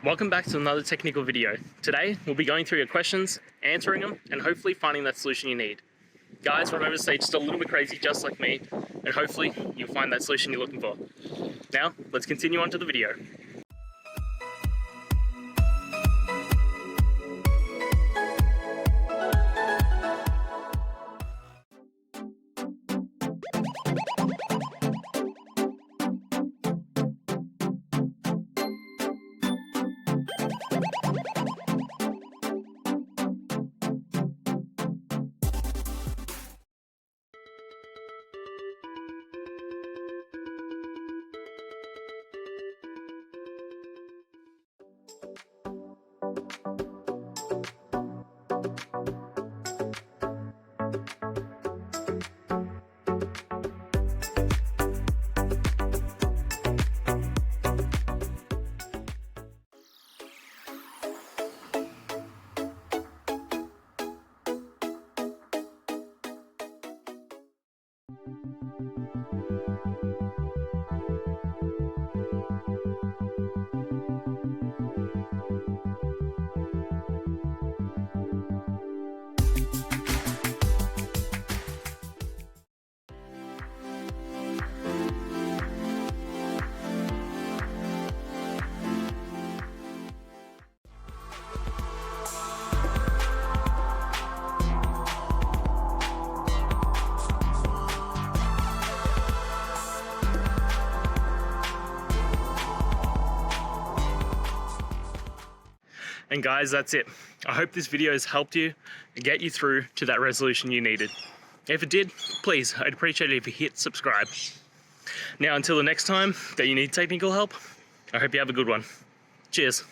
Welcome back to another technical video. Today, we'll be going through your questions, answering them, and hopefully finding that solution you need. Guys, remember to stay just a little bit crazy, just like me, and hopefully you'll find that solution you're looking for. Now, let's continue on to the video. And guys, that's it. I hope this video has helped you get you through to that resolution you needed. If it did, please, I'd appreciate it if you hit subscribe. Now, until the next time that you need technical help, I hope you have a good one. Cheers.